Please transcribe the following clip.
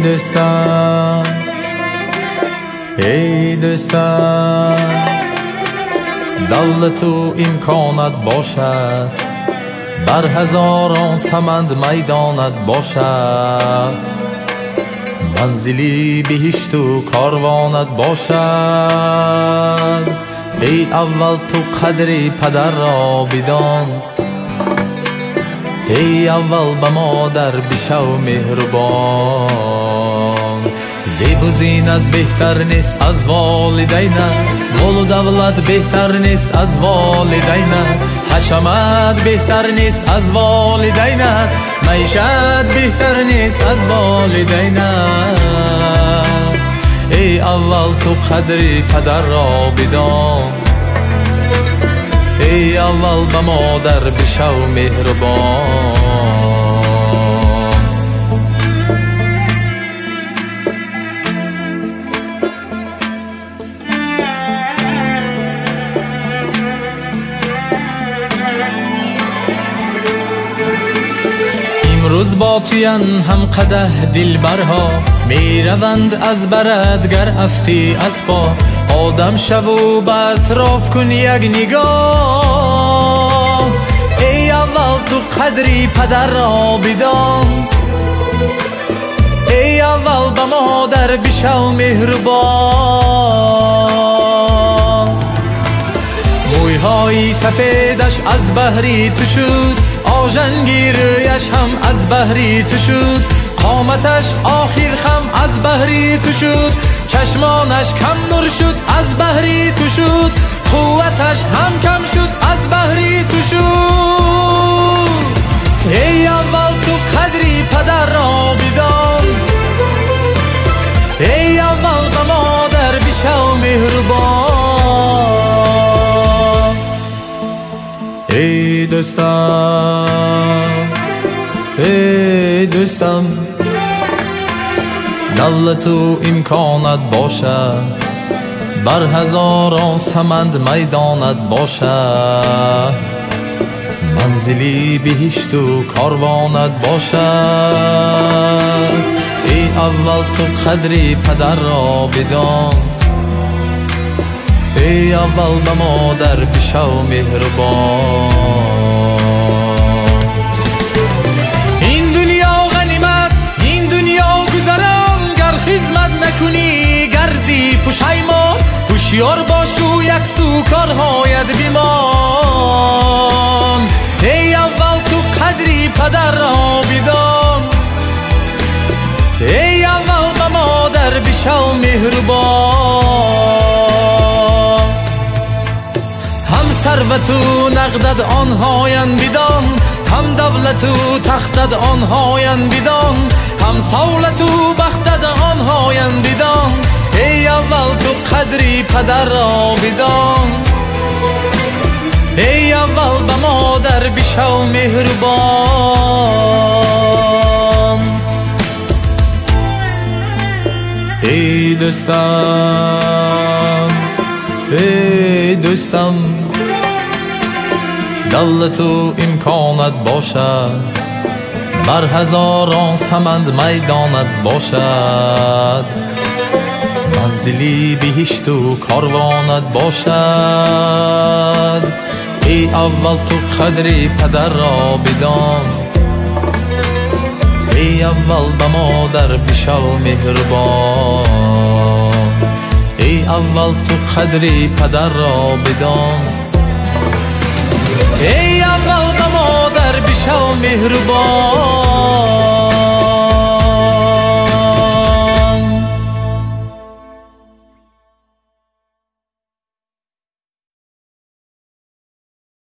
دوستم ای دوستم دولت و امکانت باشد بر هزاران سمند میدانت باشد منزلی بهشت و کاروانت باشد ای اول تو قدر پدر را بدان ای اول به مادر بشو مهربان زیب و زینت بهتر نیست از والدینت مال و دولت بهتر نیست از والدینت حشمت بهتر نیست از والدینت معیشت بهتر نیست از والدینت ای اول تو قدر پدر را بدان ای اول به مادر بشو مهربان امروز با تویان هم قده دلبرها می روند از برد گر افتی از پا آدم شو به اطراف کن یک نگاه ای اول تو قدری پدر را بدان ای اول به مادر بشو مهربان مویهای سفیدش از بحری تو شد آژنگیرش هم از بحری تو شد قامتش آخر خم از بحری تو شد چشمانش کم نور شد از بحری تو شد قوتش هم کم شد از بحری تو شد ای اول تو قدری پدر را بدان ای اول به مادر بشو مهربان ای دوستم ای دوستم دولت و امکانت باشد بر هزاران سمند میدانت باشد منزلی بهشت و کاروانت باشد ای اول تو قدری پدر را بدان ای اول به مادر بشو مهربان این دنیا غنیمت این دنیا گذران گر خدمت نکنی گردی پشیمان هوشیار باش و یک سو کارهایت بمان ای اول تو قدری پدر را بدان ای اول به مادر بشو مهربان هم ثروت و نقدت آنهاین بدان هم دولت و تختت آنهاین بدان هم سولت و بختت آنهاین بدان ای اول تو قدری پدر را بدان ای اول به مادر بشو مهربان ای دوستم ای دوستم دولت و امکانت باشد بر هزاران سمند میدانت باشد منزلی بهشت و کاروانت باشد ای اول تو قدری پدر را بدان ای اول به مادر بشو مهربان ای اول تو قدری پدر را بدان ای اول به مادر بشو مهربان